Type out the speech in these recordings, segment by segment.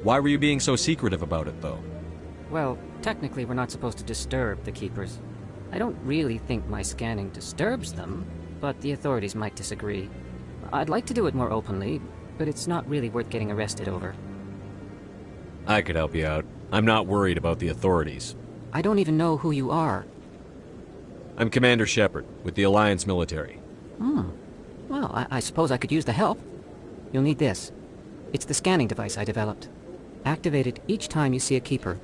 Why were you being so secretive about it, though? Well, technically we're not supposed to disturb the Keepers. I don't really think my scanning disturbs them, but the authorities might disagree. I'd like to do it more openly, but it's not really worth getting arrested over. I could help you out. I'm not worried about the authorities. I don't even know who you are. I'm Commander Shepard, with the Alliance military. Well, I suppose I could use the help. You'll need this. It's the scanning device I developed. Activate it each time you see a Keeper.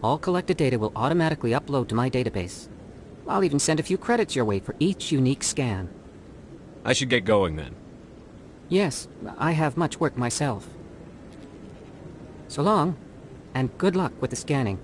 All collected data will automatically upload to my database. I'll even send a few credits your way for each unique scan. I should get going then. Yes, I have much work myself. So long, and good luck with the scanning.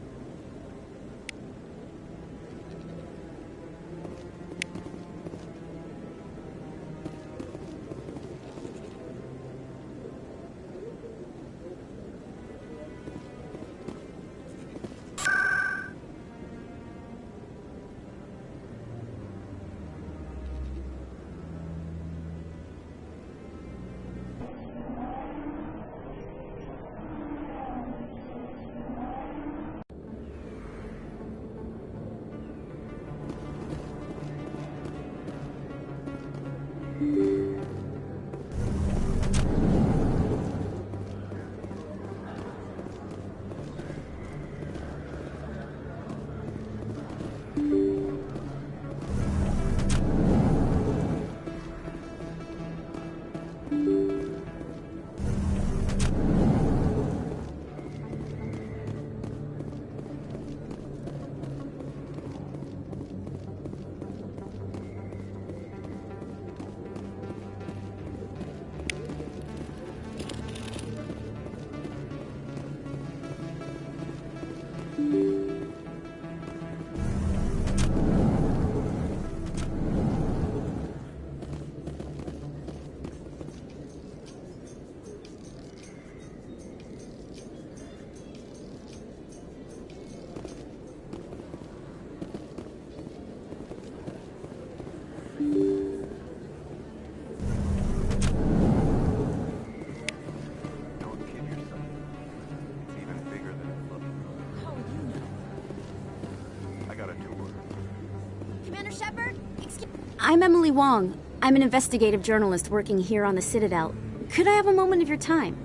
I'm Emily Wong. I'm an investigative journalist working here on the Citadel. Could I have a moment of your time?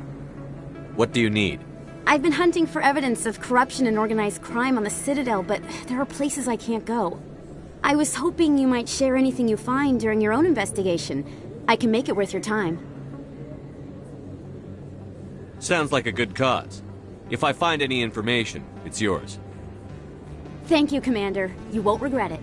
What do you need? I've been hunting for evidence of corruption and organized crime on the Citadel, but there are places I can't go. I was hoping you might share anything you find during your own investigation. I can make it worth your time. Sounds like a good cause. If I find any information, it's yours. Thank you, Commander. You won't regret it.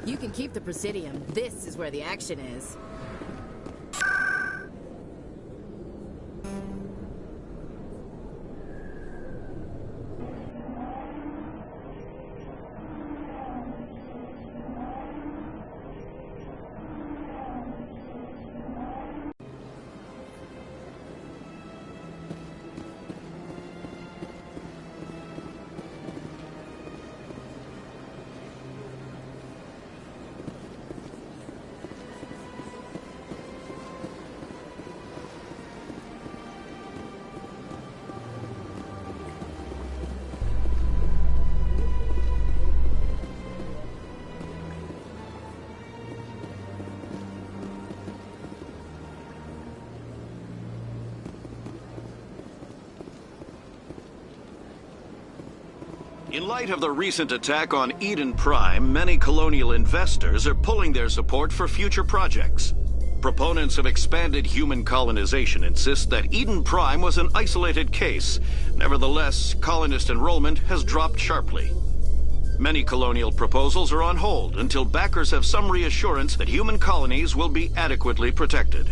You can keep the Presidium. This is where the action is. In light of the recent attack on Eden Prime, many colonial investors are pulling their support for future projects. Proponents of expanded human colonization insist that Eden Prime was an isolated case. Nevertheless, colonist enrollment has dropped sharply. Many colonial proposals are on hold until backers have some reassurance that human colonies will be adequately protected.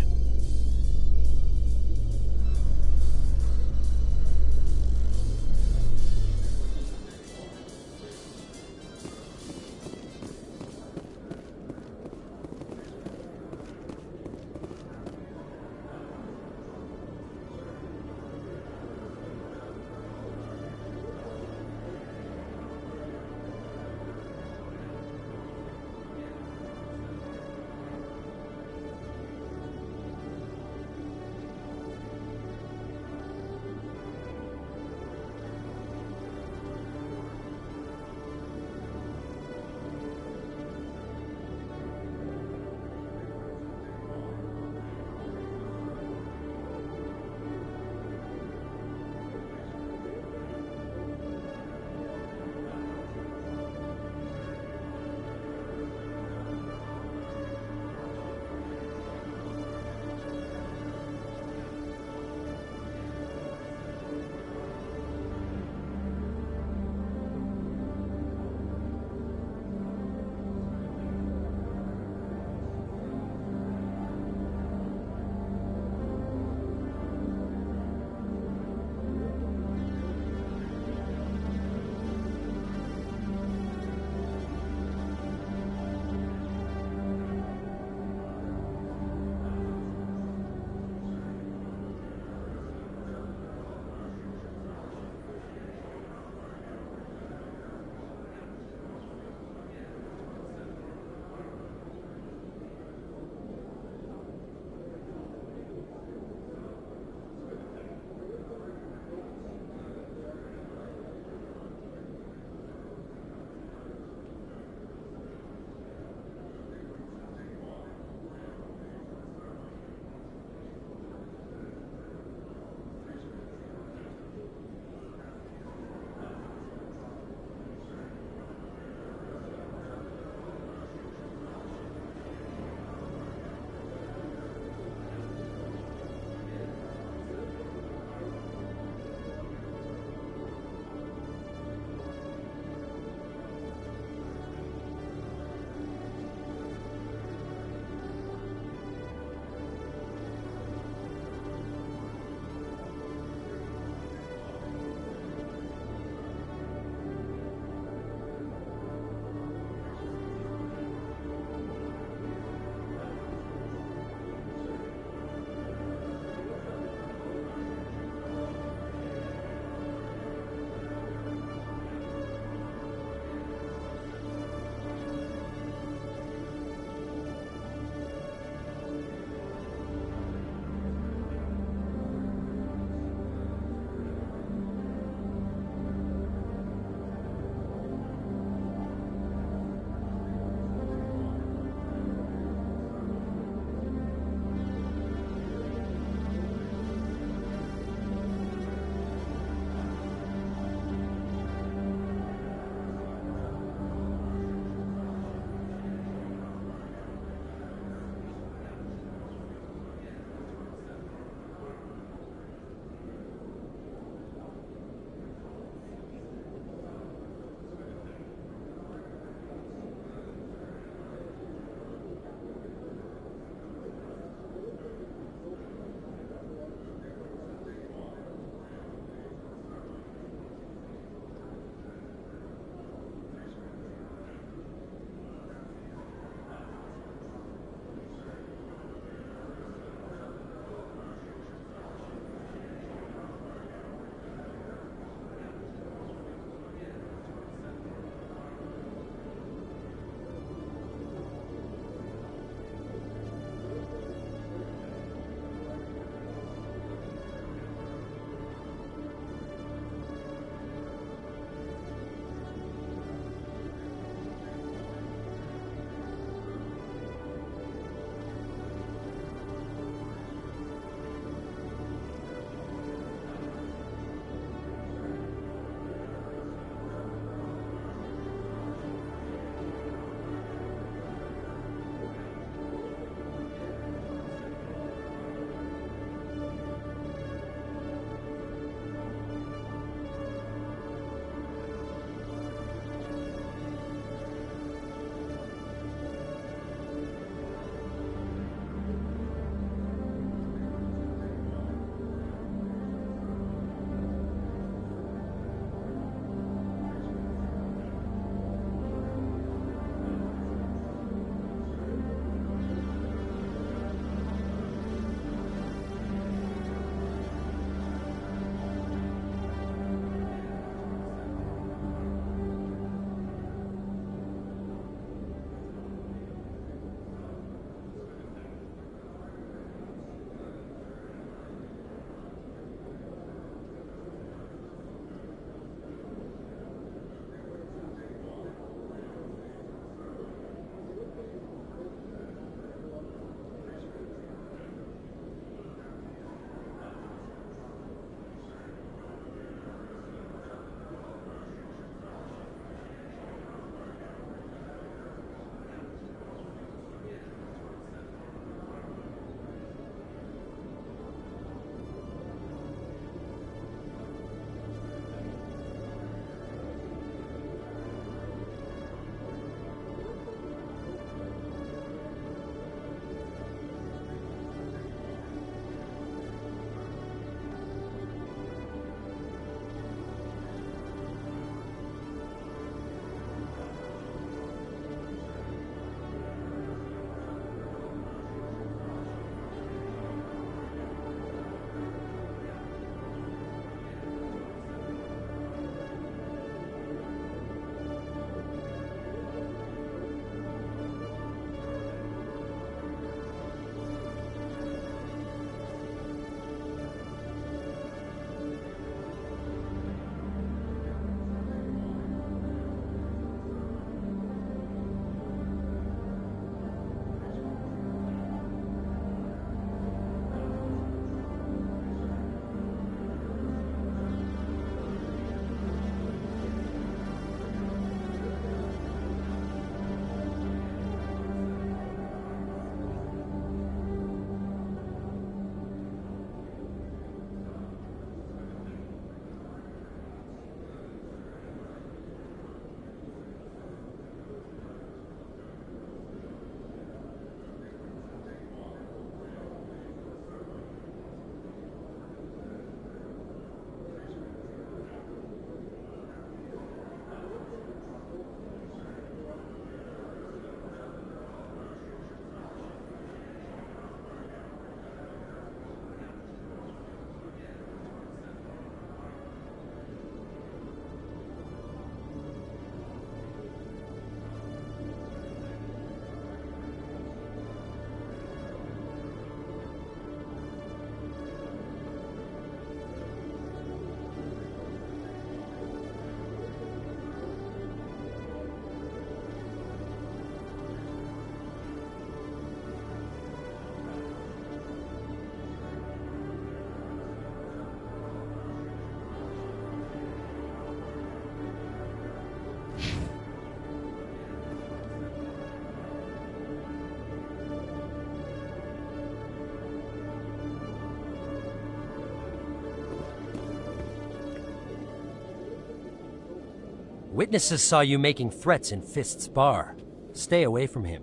Witnesses saw you making threats in Fist's bar. Stay away from him.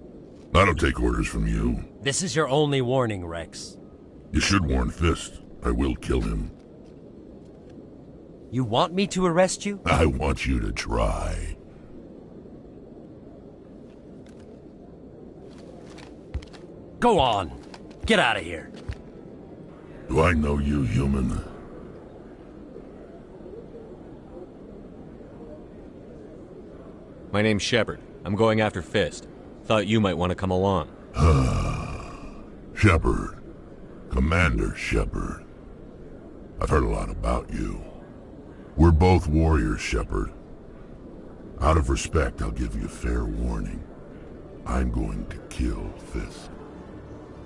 I don't take orders from you. This is your only warning, Rex. You should warn Fist. I will kill him. You want me to arrest you? I want you to try. Go on. Get out of here. Do I know you, human? My name's Shepard. I'm going after Fist. Thought you might want to come along. Shepard. Commander Shepard. I've heard a lot about you. We're both warriors, Shepard. Out of respect, I'll give you fair warning. I'm going to kill Fist.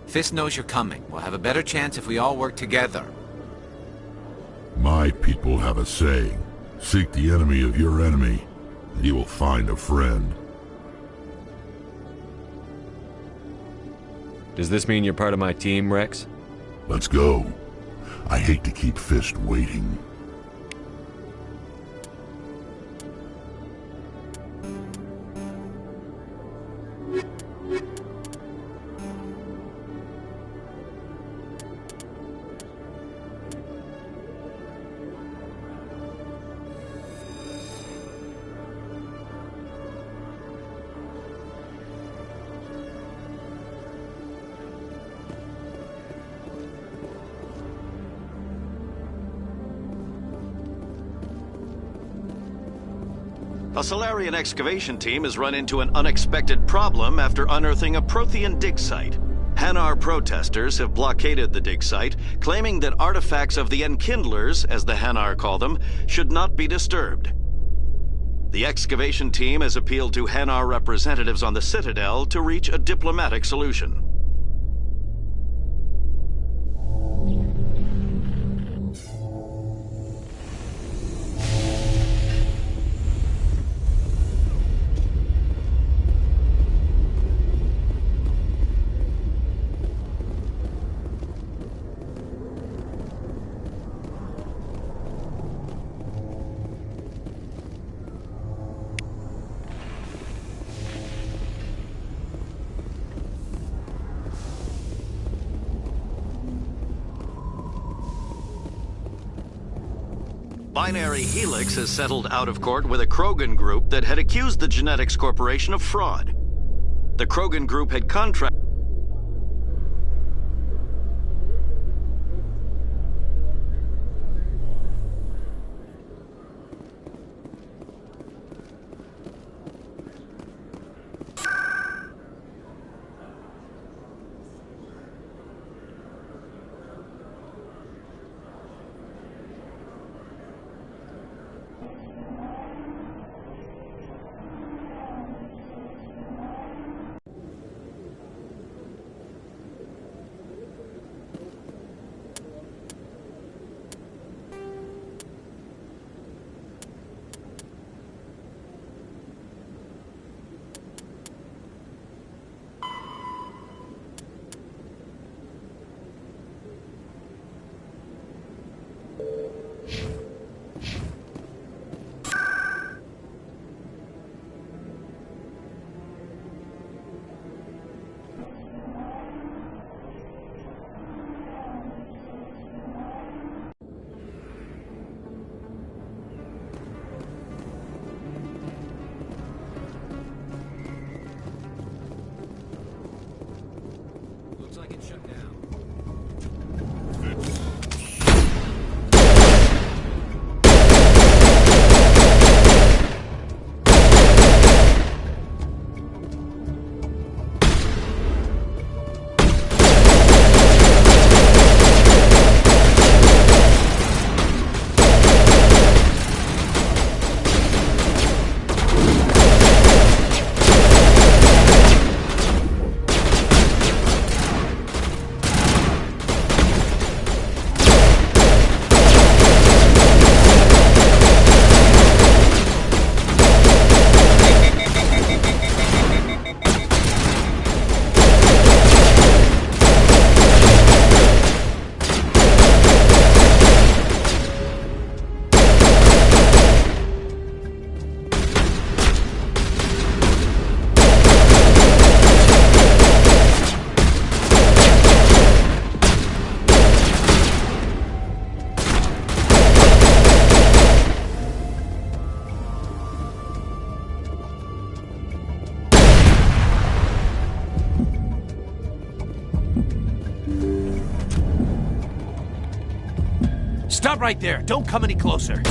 Fist knows you're coming. We'll have a better chance if we all work together. My people have a saying. Seek the enemy of your enemy, and you will find a friend. Does this mean you're part of my team, Rex? Let's go. I hate to keep Fist waiting. A Solarian excavation team has run into an unexpected problem after unearthing a Prothean dig site. Hanar protesters have blockaded the dig site, claiming that artifacts of the Enkindlers, as the Hanar call them, should not be disturbed. The excavation team has appealed to Hanar representatives on the Citadel to reach a diplomatic solution. Binary Helix has settled out of court with a Krogan group that had accused the Genetics Corporation of fraud. The Krogan group had contracted Stop right there. Don't come any closer.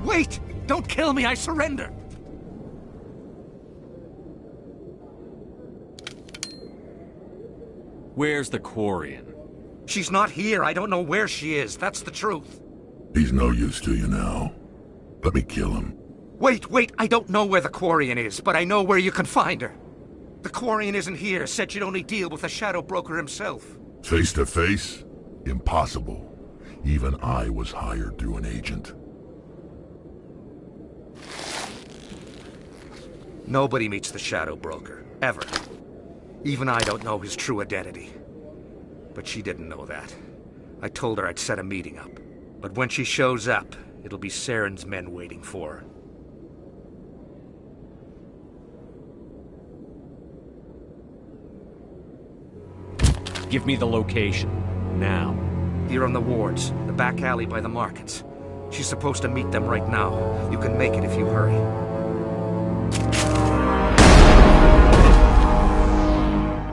Wait! Don't kill me, I surrender! Where's the Quarian? She's not here, I don't know where she is, that's the truth. He's no use to you now. Let me kill him. Wait, I don't know where the Quarian is, but I know where you can find her. The Quarian isn't here, said she'd only deal with the Shadow Broker himself. Face to face? Impossible. Even I was hired through an agent. Nobody meets the Shadow Broker, ever. Even I don't know his true identity. But she didn't know that. I told her I'd set a meeting up. But when she shows up, it'll be Saren's men waiting for her. Give me the location. Now. Here on the wards, the back alley by the markets. She's supposed to meet them right now. You can make it if you hurry.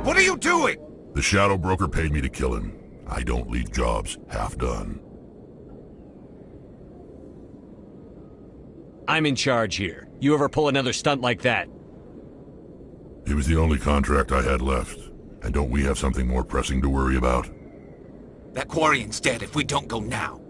What are you doing? The Shadow Broker paid me to kill him. I don't leave jobs half done. I'm in charge here. You ever pull another stunt like that? It was the only contract I had left. And don't we have something more pressing to worry about? That Quarian's dead if we don't go now.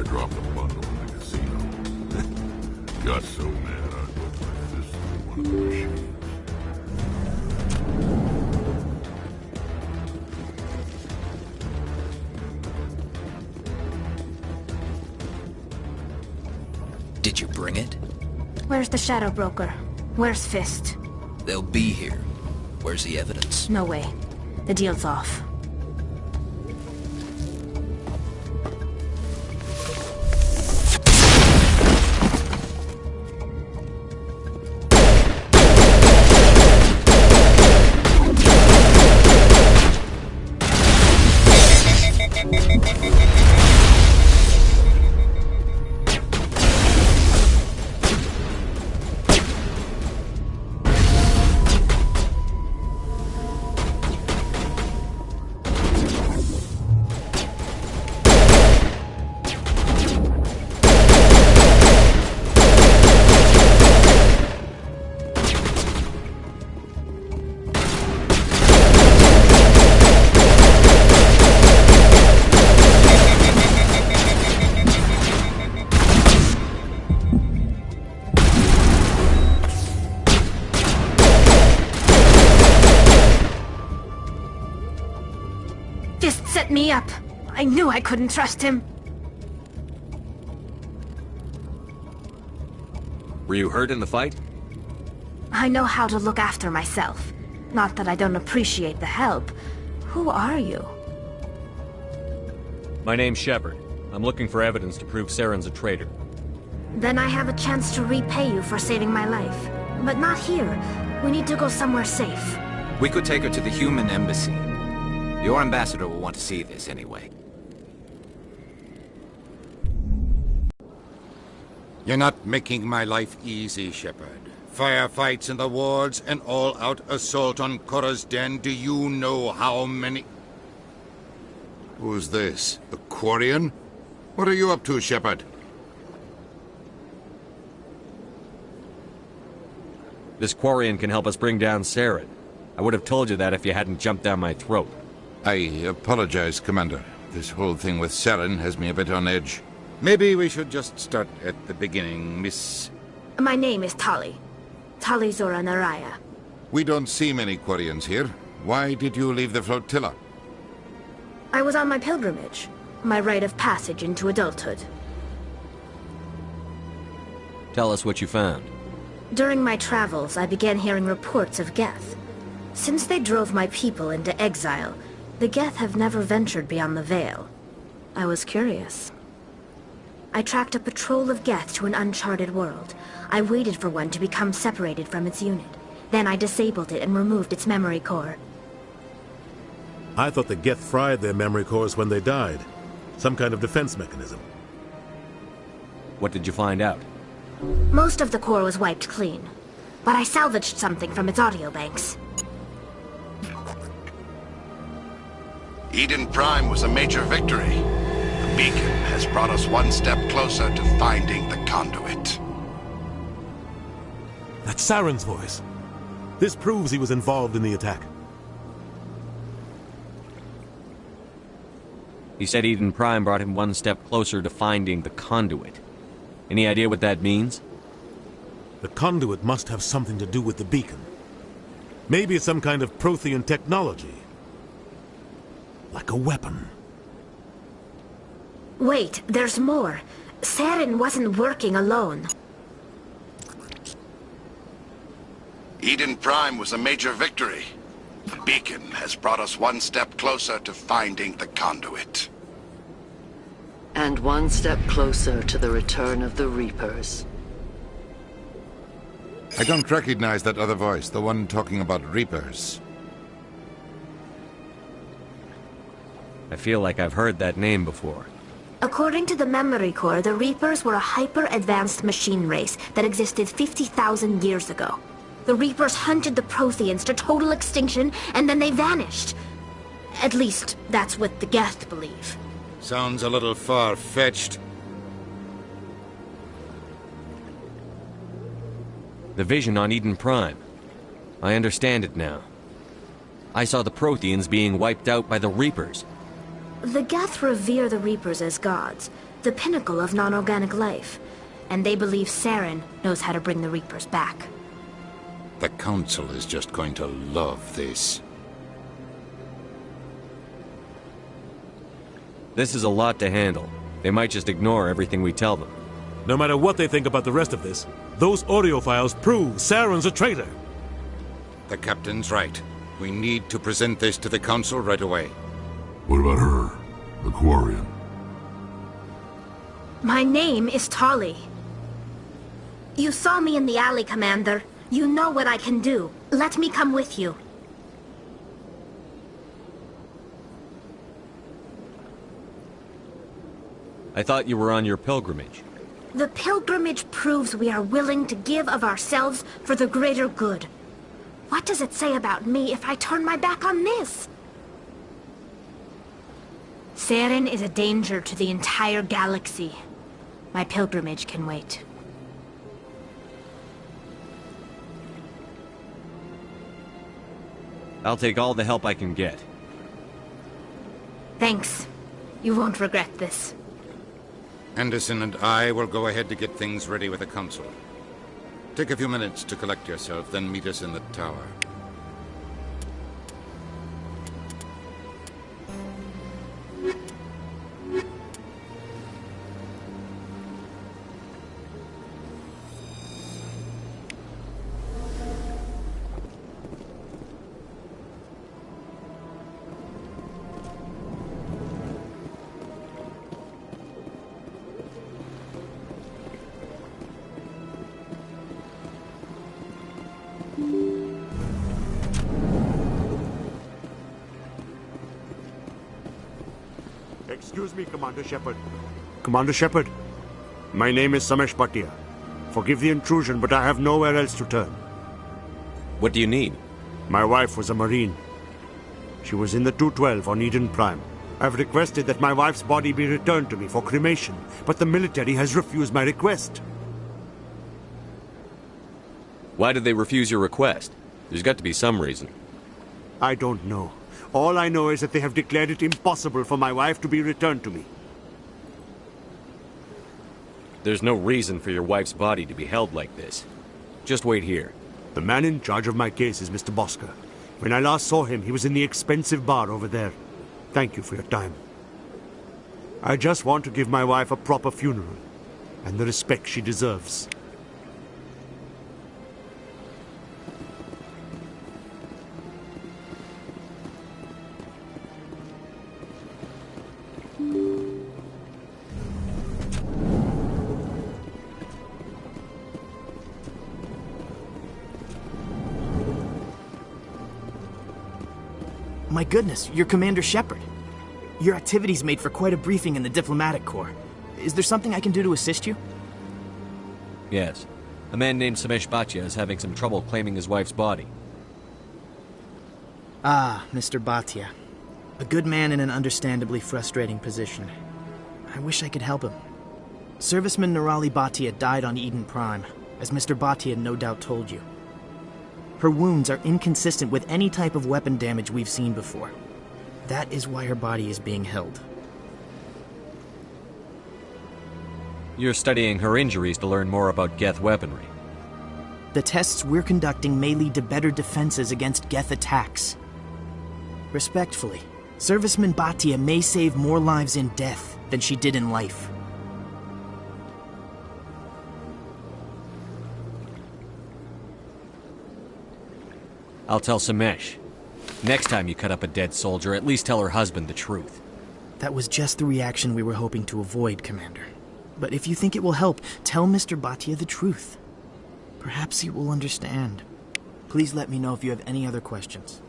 I dropped a bundle in the casino. Got so mad I put my fist through one of the machines. Did you bring it? Where's the Shadow Broker? Where's Fist? They'll be here. Where's the evidence? No way. The deal's off. Fist set me up. I knew I couldn't trust him. Were you hurt in the fight? I know how to look after myself. Not that I don't appreciate the help. Who are you? My name's Shepard. I'm looking for evidence to prove Saren's a traitor. Then I have a chance to repay you for saving my life. But not here. We need to go somewhere safe. We could take her to the human embassy. Your ambassador will want to see this anyway. You're not making my life easy, Shepard. Firefights in the wards, an all-out assault on Korra's den. Do you know how many... Who's this? The Quarian? What are you up to, Shepard? This Quarian can help us bring down Saren. I would have told you that if you hadn't jumped down my throat. I apologize, Commander. This whole thing with Saren has me a bit on edge. Maybe we should just start at the beginning, Miss... My name is Tali. Tali Zora Naraya. We don't see many Quarians here. Why did you leave the flotilla? I was on my pilgrimage. My rite of passage into adulthood. Tell us what you found. During my travels, I began hearing reports of Geth. Since they drove my people into exile, the Geth have never ventured beyond the Veil. I was curious. I tracked a patrol of Geth to an uncharted world. I waited for one to become separated from its unit. Then I disabled it and removed its memory core. I thought the Geth fried their memory cores when they died. Some kind of defense mechanism. What did you find out? Most of the core was wiped clean, but I salvaged something from its audio banks. Eden Prime was a major victory. The beacon has brought us one step closer to finding the conduit. That's Saren's voice. This proves he was involved in the attack. He said Eden Prime brought him one step closer to finding the conduit. Any idea what that means? The conduit must have something to do with the beacon. Maybe it's some kind of Prothean technology. Like a weapon. Wait, there's more. Saren wasn't working alone. Eden Prime was a major victory. The beacon has brought us one step closer to finding the conduit. And one step closer to the return of the Reapers. I don't recognize that other voice, the one talking about Reapers. I feel like I've heard that name before. According to the memory core, the Reapers were a hyper-advanced machine race that existed 50,000 years ago. The Reapers hunted the Protheans to total extinction, and then they vanished. At least, that's what the Geth believe. Sounds a little far-fetched. The vision on Eden Prime. I understand it now. I saw the Protheans being wiped out by the Reapers. The Geth revere the Reapers as gods, the pinnacle of non-organic life. And they believe Saren knows how to bring the Reapers back. The Council is just going to love this. This is a lot to handle. They might just ignore everything we tell them. No matter what they think about the rest of this, those audio files prove Saren's a traitor. The Captain's right. We need to present this to the Council right away. What about her, the Quarian? My name is Tali. You saw me in the alley, Commander. You know what I can do. Let me come with you. I thought you were on your pilgrimage. The pilgrimage proves we are willing to give of ourselves for the greater good. What does it say about me if I turn my back on this? Saren is a danger to the entire galaxy. My pilgrimage can wait. I'll take all the help I can get. Thanks. You won't regret this. Anderson and I will go ahead to get things ready with the Council. Take a few minutes to collect yourself, then meet us in the tower. Excuse me, Commander Shepard. Commander Shepard, my name is Samesh Bhatia. Forgive the intrusion, but I have nowhere else to turn. What do you need? My wife was a Marine. She was in the 212 on Eden Prime. I've requested that my wife's body be returned to me for cremation, but the military has refused my request. Why did they refuse your request? There's got to be some reason. I don't know. All I know is that they have declared it impossible for my wife to be returned to me. There's no reason for your wife's body to be held like this. Just wait here. The man in charge of my case is Mr. Bosker. When I last saw him, he was in the expensive bar over there. Thank you for your time. I just want to give my wife a proper funeral, and the respect she deserves. My goodness, you're Commander Shepard. Your activities made for quite a briefing in the Diplomatic Corps. Is there something I can do to assist you? Yes. A man named Samesh Bhatia is having some trouble claiming his wife's body. Ah, Mr. Bhatia. A good man in an understandably frustrating position. I wish I could help him. Serviceman Nirali Bhatia died on Eden Prime, as Mr. Bhatia no doubt told you. Her wounds are inconsistent with any type of weapon damage we've seen before. That is why her body is being held. You're studying her injuries to learn more about Geth weaponry. The tests we're conducting may lead to better defenses against Geth attacks. Respectfully, Serviceman Bhatia may save more lives in death than she did in life. I'll tell Samesh. Next time you cut up a dead soldier, at least tell her husband the truth. That was just the reaction we were hoping to avoid, Commander. But if you think it will help, tell Mr. Bhatia the truth. Perhaps he will understand. Please let me know if you have any other questions.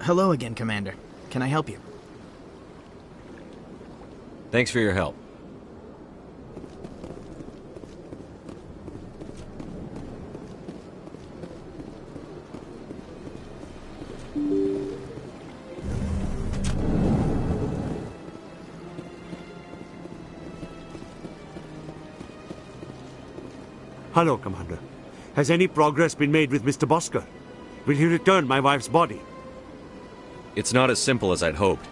Hello again, Commander. Can I help you? Thanks for your help. Hello, Commander. Has any progress been made with Mr. Bosker? Will he return my wife's body? It's not as simple as I'd hoped.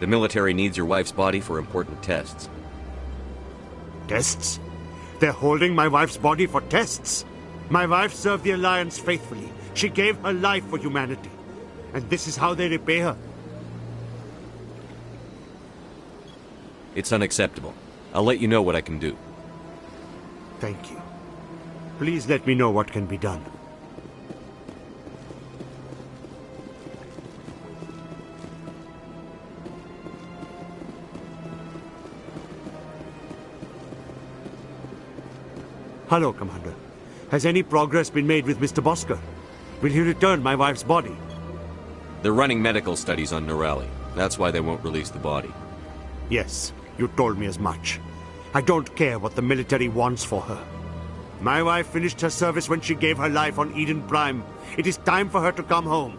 The military needs your wife's body for important tests. Tests? They're holding my wife's body for tests? My wife served the Alliance faithfully. She gave her life for humanity. And this is how they repay her. It's unacceptable. I'll let you know what I can do. Thank you. Please let me know what can be done. Hello, Commander. Has any progress been made with Mr. Bosker? Will he return my wife's body? They're running medical studies on Norali. That's why they won't release the body. Yes, you told me as much. I don't care what the military wants for her. My wife finished her service when she gave her life on Eden Prime. It is time for her to come home.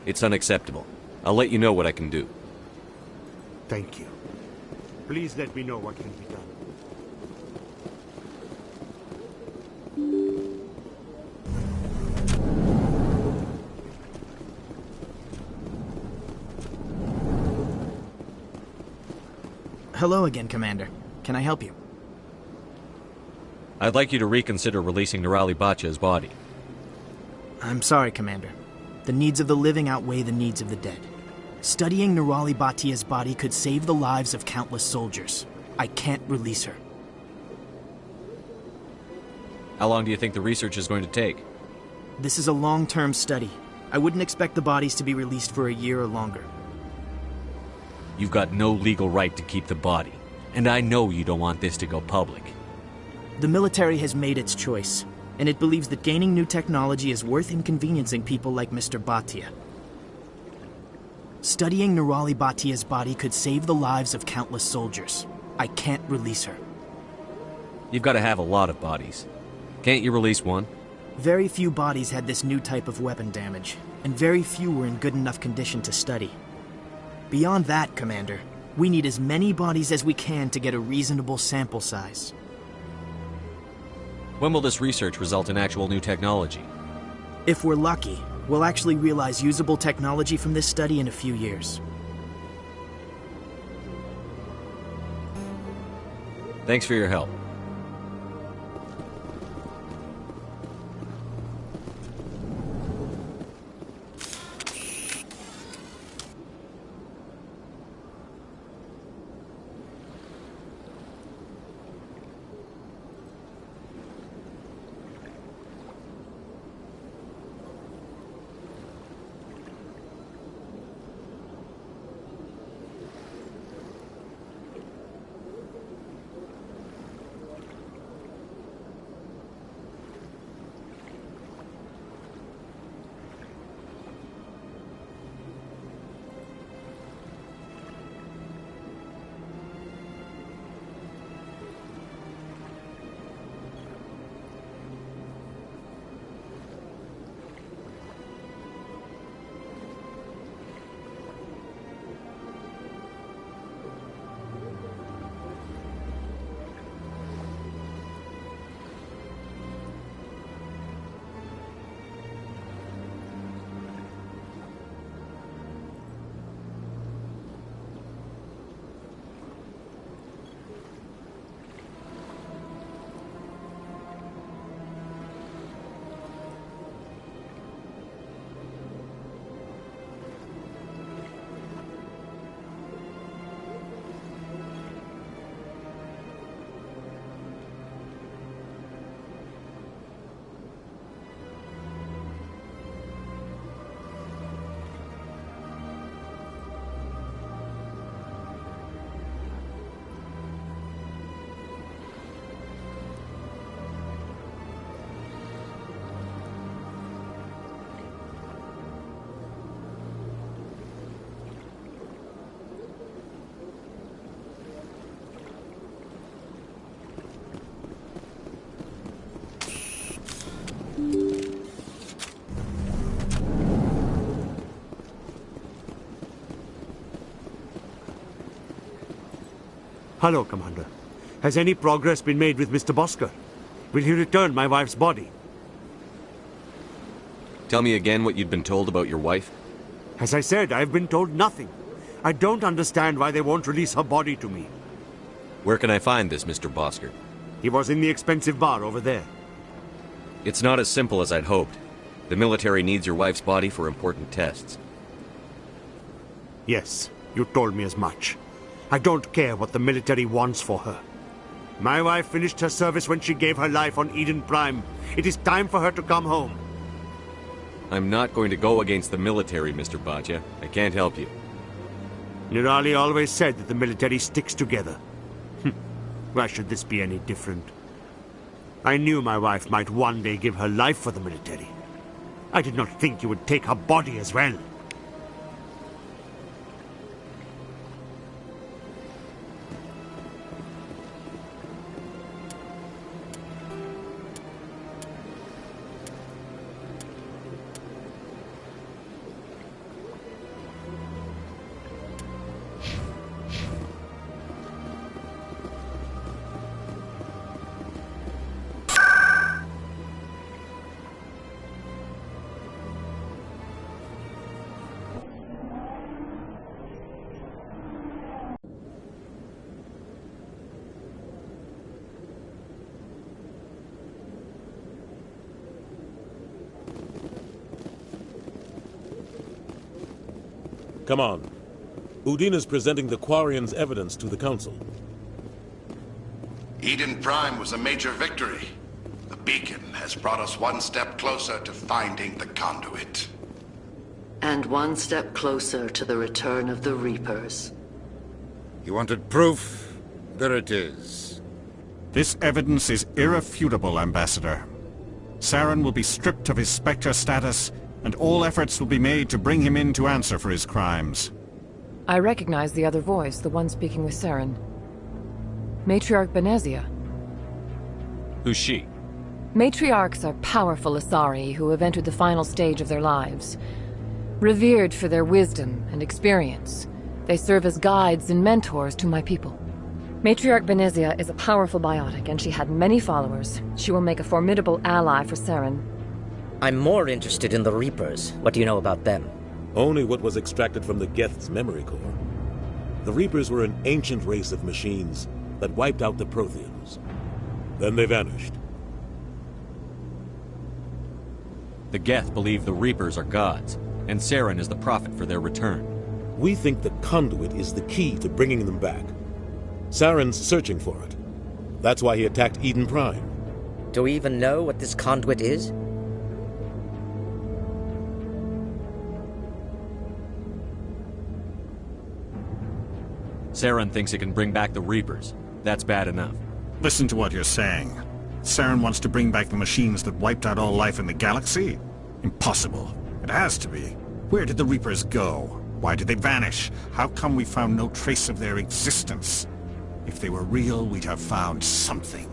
It's unacceptable. I'll let you know what I can do. Thank you. Please let me know what can be done. Hello again, Commander. Can I help you? I'd like you to reconsider releasing Norali Botcha's body. I'm sorry, Commander. The needs of the living outweigh the needs of the dead. Studying Norali Batia's body could save the lives of countless soldiers. I can't release her. How long do you think the research is going to take? This is a long-term study. I wouldn't expect the bodies to be released for a year or longer. You've got no legal right to keep the body. And I know you don't want this to go public. The military has made its choice, and it believes that gaining new technology is worth inconveniencing people like Mr. Bhatia. Studying Norali Batia's body could save the lives of countless soldiers. I can't release her. You've got to have a lot of bodies. Can't you release one? Very few bodies had this new type of weapon damage, and very few were in good enough condition to study. Beyond that, Commander, we need as many bodies as we can to get a reasonable sample size. When will this research result in actual new technology? If we're lucky, we'll actually realize usable technology from this study in a few years. Thanks for your help. Hello, Commander. Has any progress been made with Mr. Bosker? Will he return my wife's body? Tell me again what you'd been told about your wife? As I said, I've been told nothing. I don't understand why they won't release her body to me. Where can I find this, Mr. Bosker? He was in the expensive bar over there. It's not as simple as I'd hoped. The military needs your wife's body for important tests. Yes, you told me as much. I don't care what the military wants for her. My wife finished her service when she gave her life on Eden Prime. It is time for her to come home. I'm not going to go against the military, Mr. Bhatia. I can't help you. Nirali always said that the military sticks together. Why should this be any different? I knew my wife might one day give her life for the military. I did not think you would take her body as well. Come on. Udine is presenting the Quarians' evidence to the Council. Eden Prime was a major victory. The beacon has brought us one step closer to finding the conduit. And one step closer to the return of the Reapers. You wanted proof? There it is. This evidence is irrefutable, Ambassador. Saren will be stripped of his Spectre status, and all efforts will be made to bring him in to answer for his crimes. I recognize the other voice, the one speaking with Saren. Matriarch Benezia. Who's she? Matriarchs are powerful Asari who have entered the final stage of their lives. Revered for their wisdom and experience, they serve as guides and mentors to my people. Matriarch Benezia is a powerful biotic, and she had many followers. She will make a formidable ally for Saren. I'm more interested in the Reapers. What do you know about them? Only what was extracted from the Geth's memory core. The Reapers were an ancient race of machines that wiped out the Protheans. Then they vanished. The Geth believe the Reapers are gods, and Saren is the prophet for their return. We think the conduit is the key to bringing them back. Saren's searching for it. That's why he attacked Eden Prime. Do we even know what this conduit is? Saren thinks it can bring back the Reapers. That's bad enough. Listen to what you're saying. Saren wants to bring back the machines that wiped out all life in the galaxy? Impossible. It has to be. Where did the Reapers go? Why did they vanish? How come we found no trace of their existence? If they were real, we'd have found something.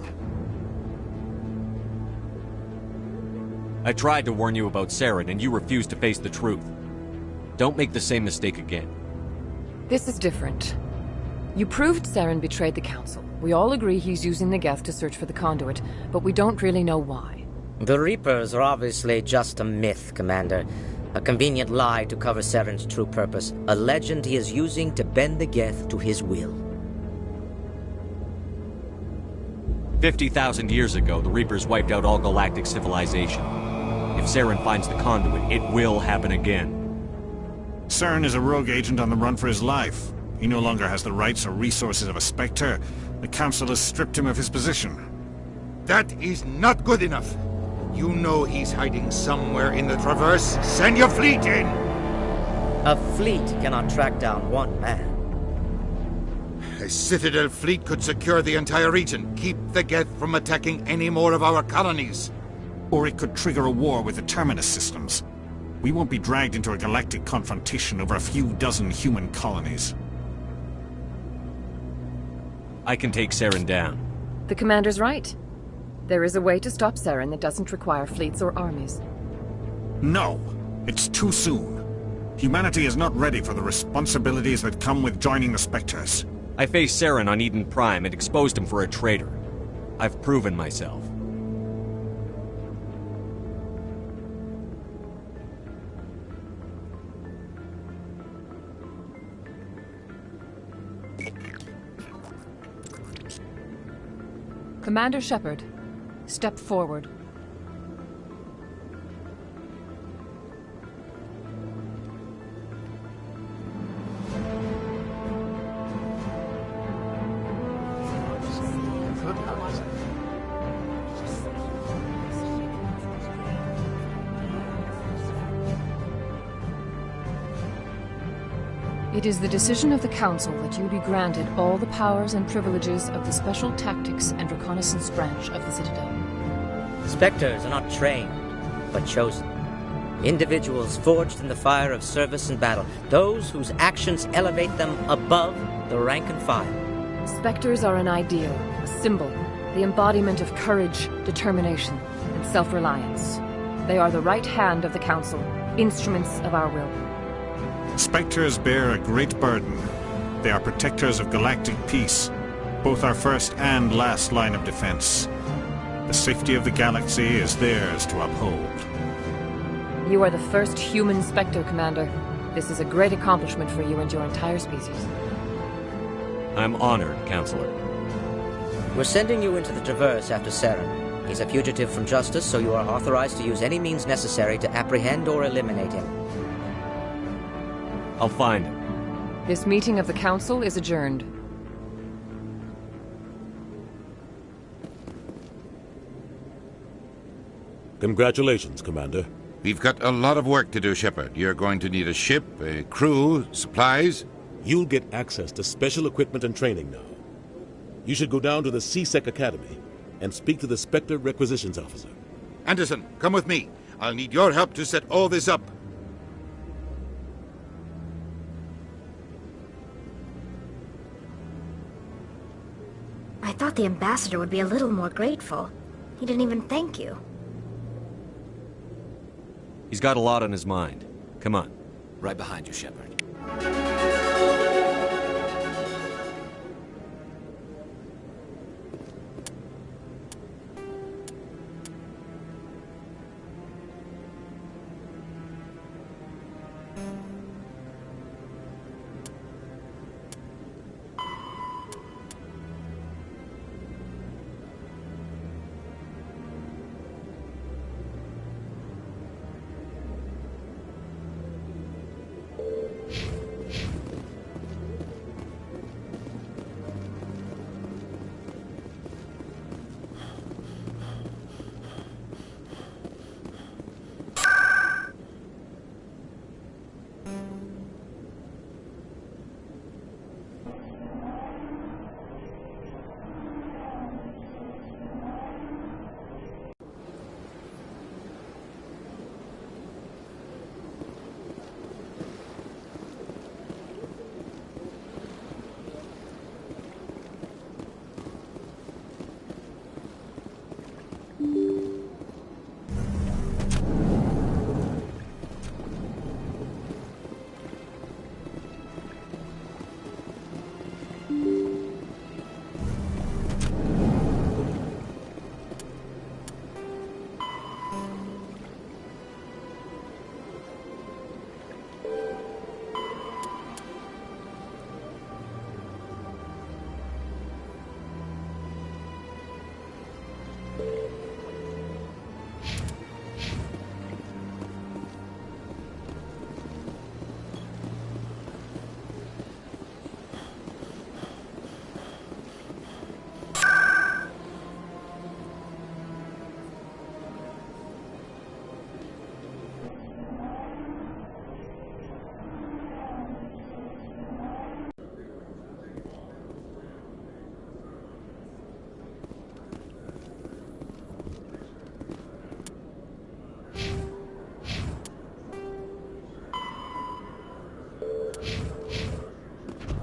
I tried to warn you about Saren, and you refused to face the truth. Don't make the same mistake again. This is different. You proved Saren betrayed the Council. We all agree he's using the Geth to search for the conduit, but we don't really know why. The Reapers are obviously just a myth, Commander. A convenient lie to cover Saren's true purpose. A legend he is using to bend the Geth to his will. 50,000 years ago, the Reapers wiped out all galactic civilization. If Saren finds the conduit, it will happen again. Saren is a rogue agent on the run for his life. He no longer has the rights or resources of a Spectre. The Council has stripped him of his position. That is not good enough. You know he's hiding somewhere in the Traverse. Send your fleet in! A fleet cannot track down one man. A Citadel fleet could secure the entire region, keep the Geth from attacking any more of our colonies. Or it could trigger a war with the Terminus systems. We won't be dragged into a galactic confrontation over a few dozen human colonies. I can take Saren down. The Commander's right. There is a way to stop Saren that doesn't require fleets or armies. No! It's too soon. Humanity is not ready for the responsibilities that come with joining the Spectres. I faced Saren on Eden Prime and exposed him for a traitor. I've proven myself. Commander Shepard, step forward. It is the decision of the Council that you be granted all the powers and privileges of the Special Tactics and Reconnaissance Branch of the Citadel. Spectres are not trained, but chosen. Individuals forged in the fire of service and battle. Those whose actions elevate them above the rank and file. Spectres are an ideal, a symbol, the embodiment of courage, determination, and self-reliance. They are the right hand of the Council, instruments of our will. Spectres bear a great burden. They are protectors of galactic peace, both our first and last line of defense. The safety of the galaxy is theirs to uphold. You are the first human Spectre, Commander. This is a great accomplishment for you and your entire species. I'm honored, Counselor. We're sending you into the Traverse after Saren. He's a fugitive from justice, so you are authorized to use any means necessary to apprehend or eliminate him. I'll find him. This meeting of the Council is adjourned. Congratulations, Commander. We've got a lot of work to do, Shepard. You're going to need a ship, a crew, supplies. You'll get access to special equipment and training now. You should go down to the C-Sec Academy and speak to the Spectre Requisitions Officer. Anderson, come with me. I'll need your help to set all this up. I thought the ambassador would be a little more grateful. He didn't even thank you. He's got a lot on his mind. Come on. Right behind you, Shepard.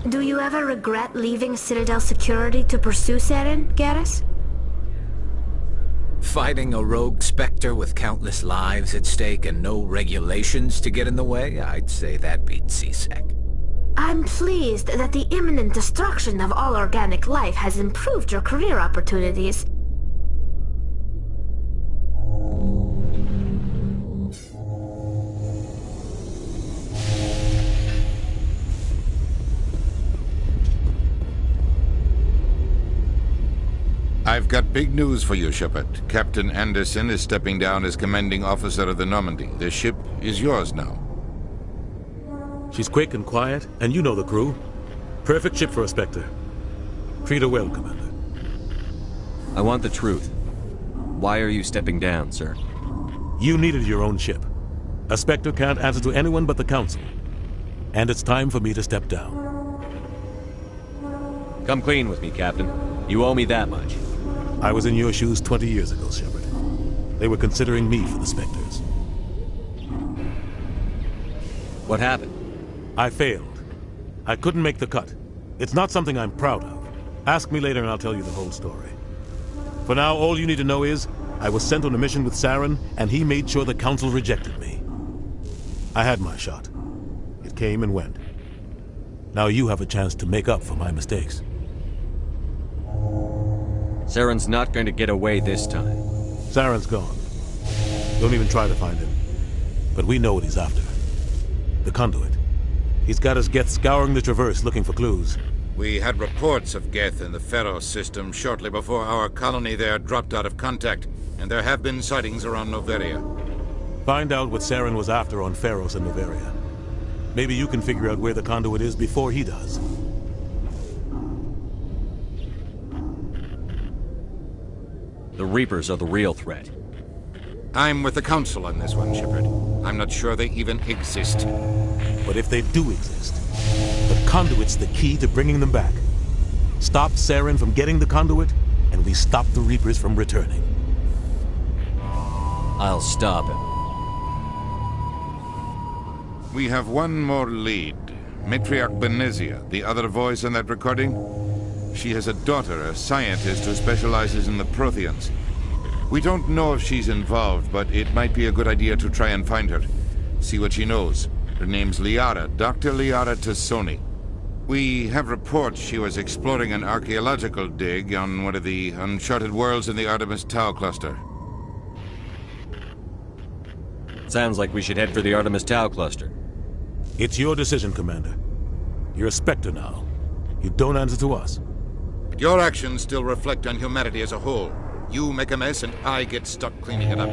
Do you ever regret leaving Citadel security to pursue Saren, Garrus? Fighting a rogue Spectre with countless lives at stake and no regulations to get in the way? I'd say that beats C-Sec. I'm pleased that the imminent destruction of all organic life has improved your career opportunities. I've got big news for you, Shepard. Captain Anderson is stepping down as commanding officer of the Normandy. The ship is yours now. She's quick and quiet, and you know the crew. Perfect ship for a Spectre. Treat her well, Commander. I want the truth. Why are you stepping down, sir? You needed your own ship. A Spectre can't answer to anyone but the Council. And it's time for me to step down. Come clean with me, Captain. You owe me that much. I was in your shoes 20 years ago, Shepard. They were considering me for the Spectres. What happened? I failed. I couldn't make the cut. It's not something I'm proud of. Ask me later and I'll tell you the whole story. For now, all you need to know is, I was sent on a mission with Saren, and he made sure the Council rejected me. I had my shot. It came and went. Now you have a chance to make up for my mistakes. Saren's not going to get away this time. Saren's gone. Don't even try to find him. But we know what he's after. The conduit. He's got his Geth scouring the Traverse looking for clues. We had reports of Geth in the Pharos system shortly before our colony there dropped out of contact, and there have been sightings around Noveria. Find out what Saren was after on Pharos and Noveria. Maybe you can figure out where the conduit is before he does. The Reapers are the real threat. I'm with the Council on this one, Shepard. I'm not sure they even exist. But if they do exist, the conduit's the key to bringing them back. Stop Saren from getting the conduit, and we stop the Reapers from returning. I'll stop him. We have one more lead. Matriarch Benezia, the other voice in that recording. She has a daughter, a scientist who specializes in the Protheans. We don't know if she's involved, but it might be a good idea to try and find her. See what she knows. Her name's Liara, Dr. Liara Tassoni. We have reports she was exploring an archaeological dig on one of the uncharted worlds in the Artemis Tau cluster. Sounds like we should head for the Artemis Tau cluster. It's your decision, Commander. You're a Spectre now. You don't answer to us. But your actions still reflect on humanity as a whole. You make a mess and I get stuck cleaning it up.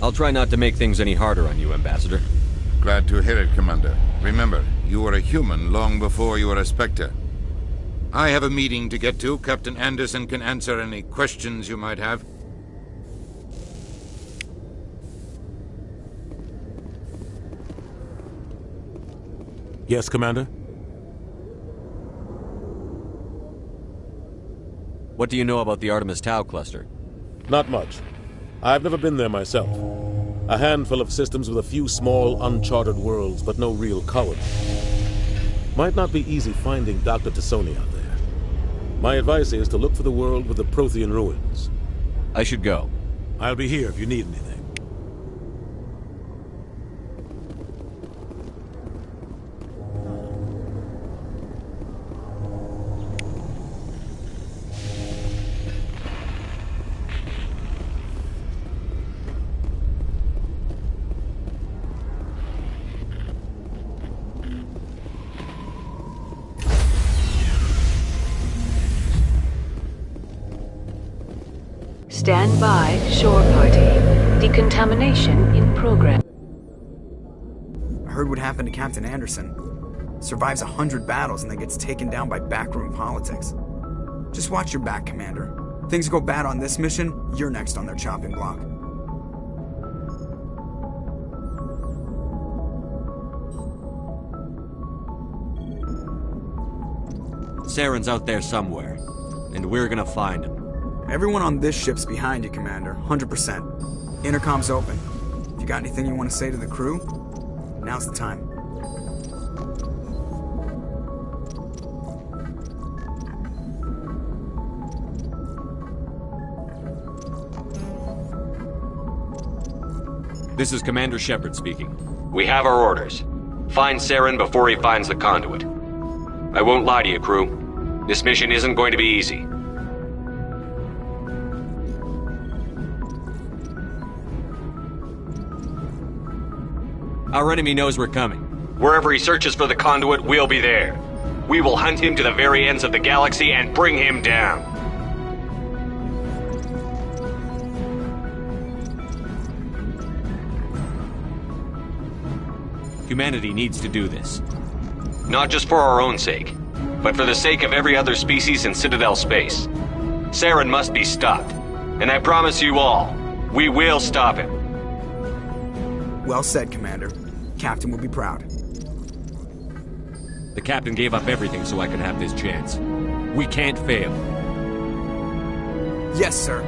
I'll try not to make things any harder on you, Ambassador. Glad to hear it, Commander. Remember, you were a human long before you were a Spectre. I have a meeting to get to. Captain Anderson can answer any questions you might have. Yes, Commander? What do you know about the Artemis Tau cluster? Not much. I've never been there myself. A handful of systems with a few small, uncharted worlds, but no real colony. Might not be easy finding Dr. Tassoni out there. My advice is to look for the world with the Prothean ruins. I should go. I'll be here if you need anything. Stand by, shore party. Decontamination in progress. I heard what happened to Captain Anderson. Survives 100 battles and then gets taken down by backroom politics. Just watch your back, Commander. Things go bad on this mission, you're next on their chopping block. Saren's out there somewhere, and we're gonna find him. Everyone on this ship's behind you, Commander. 100%. Intercom's open. If you got anything you want to say to the crew, now's the time. This is Commander Shepard speaking. We have our orders. Find Saren before he finds the conduit. I won't lie to you, crew. This mission isn't going to be easy. Our enemy knows we're coming. Wherever he searches for the conduit, we'll be there. We will hunt him to the very ends of the galaxy and bring him down. Humanity needs to do this. Not just for our own sake, but for the sake of every other species in Citadel space. Saren must be stopped. And I promise you all, we will stop him. Well said, Commander. Captain will be proud. The captain gave up everything so I could have this chance. We can't fail. Yes, sir.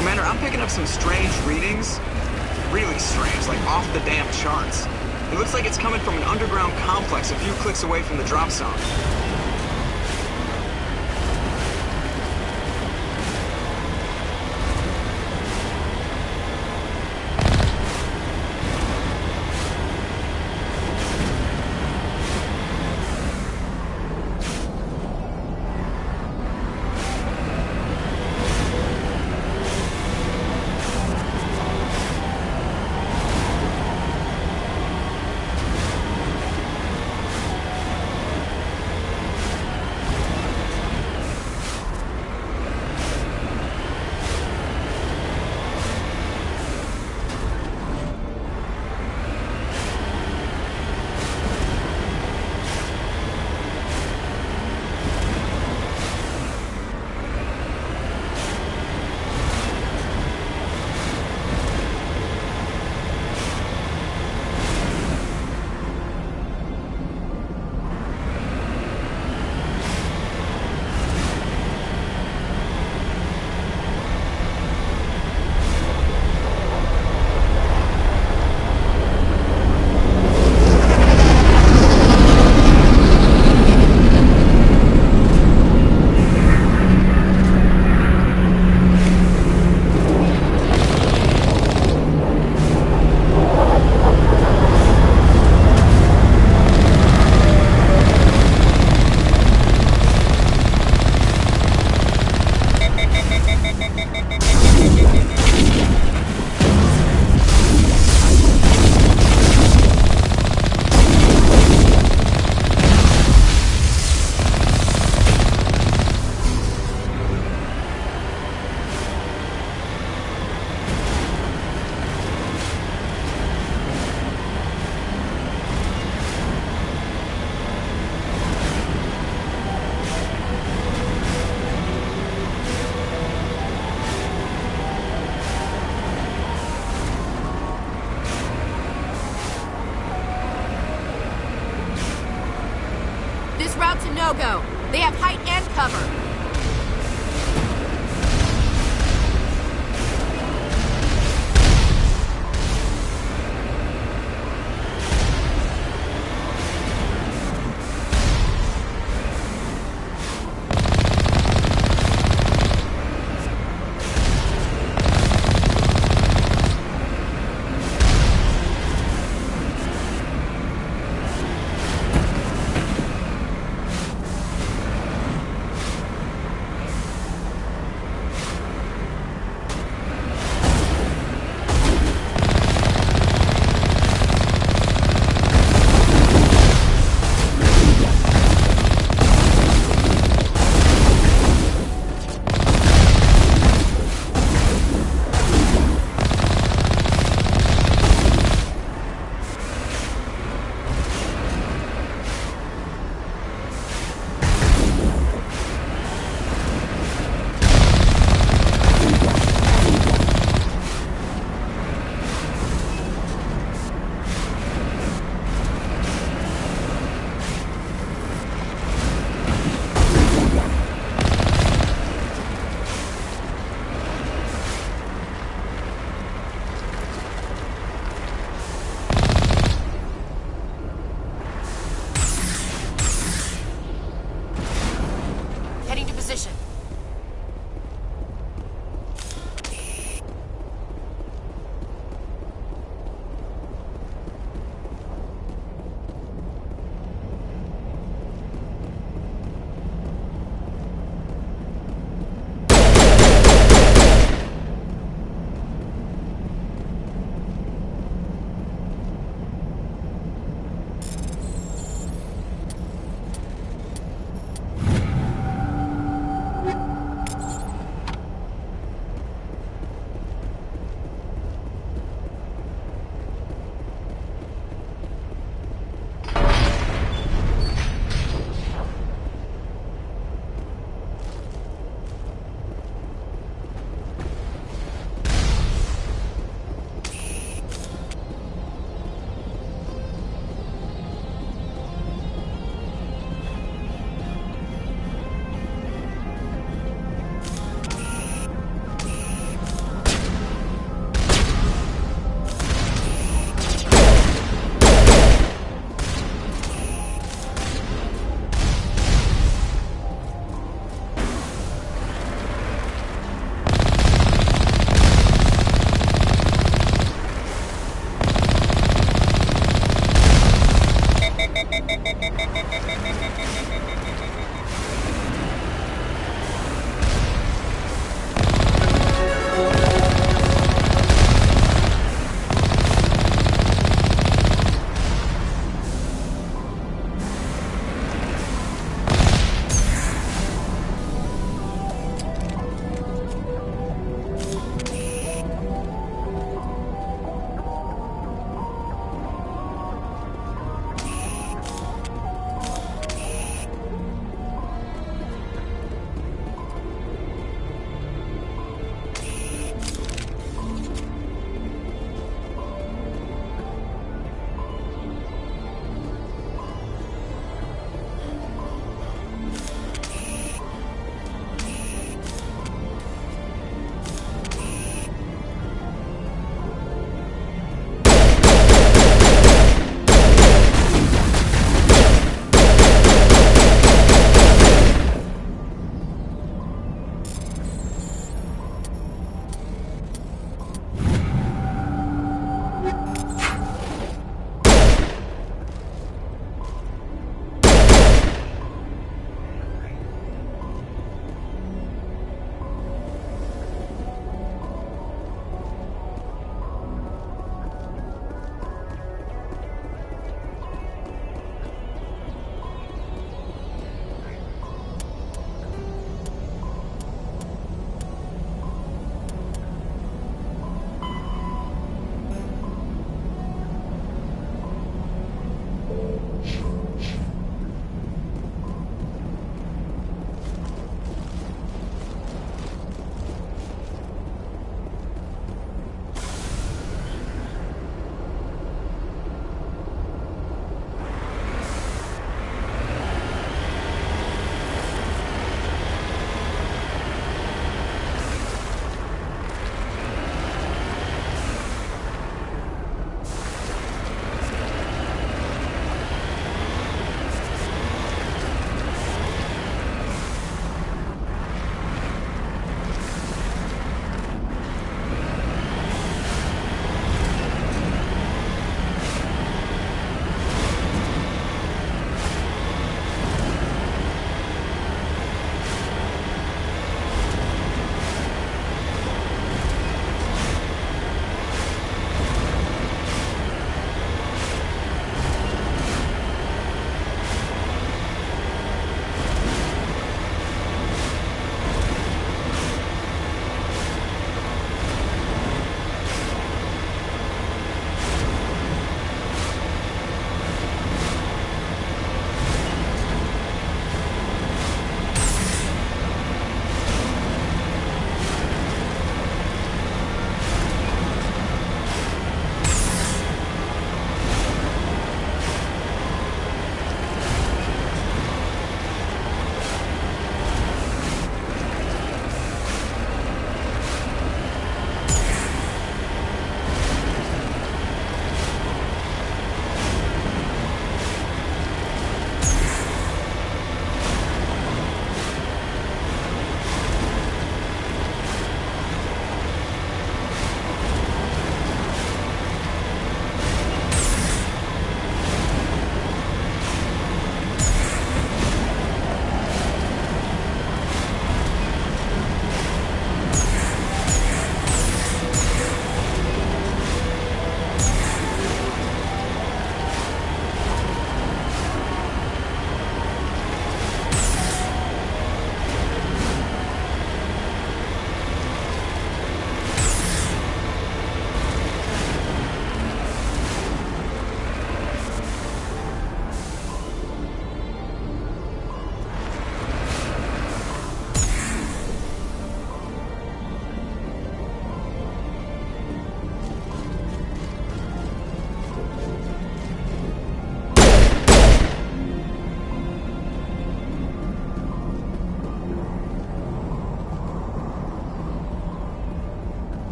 Commander, I'm picking up some strange readings. Really strange, like off the damn charts. It looks like it's coming from an underground complex a few clicks away from the drop zone. This route's a no-go. They have height and cover.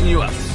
loosen you up.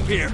here.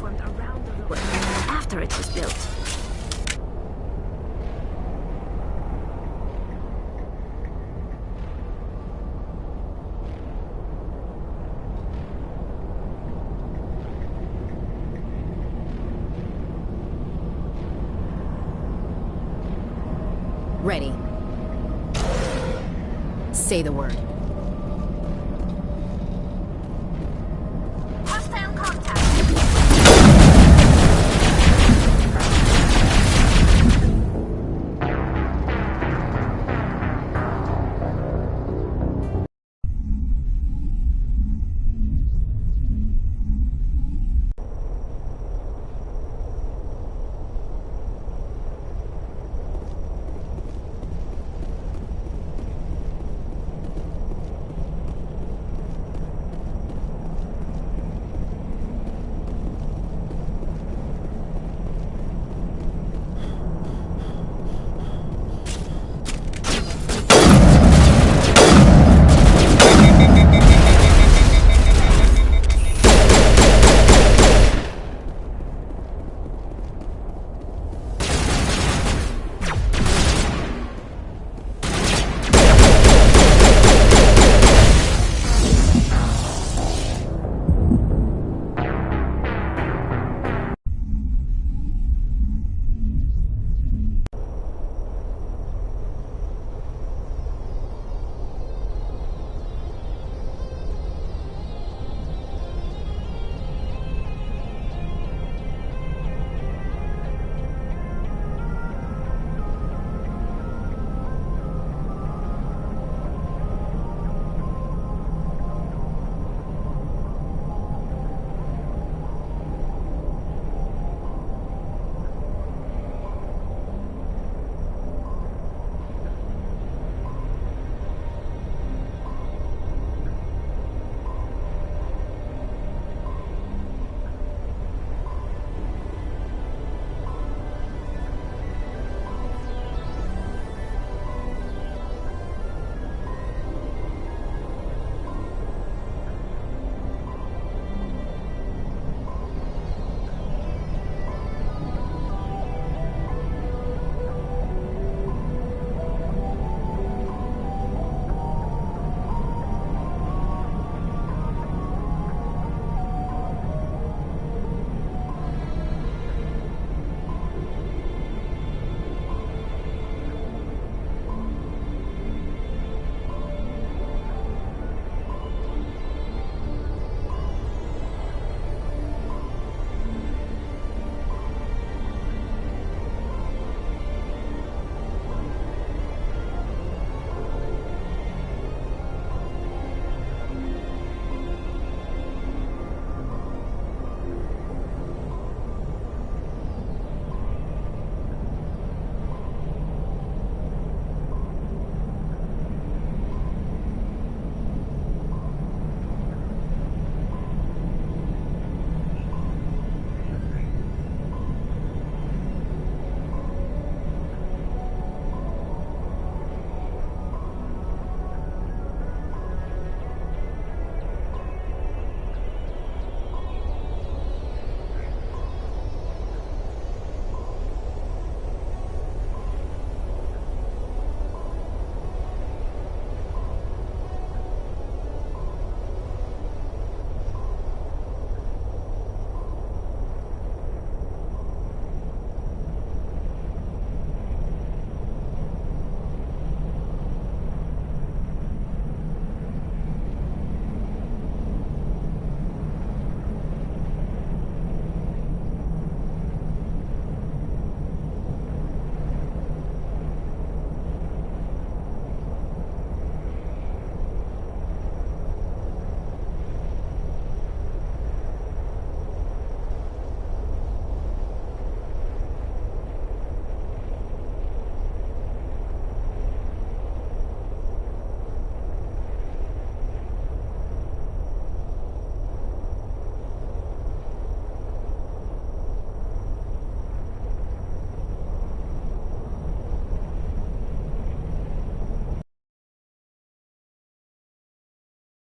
formed around the ruin after it was built. Ready. Say the word.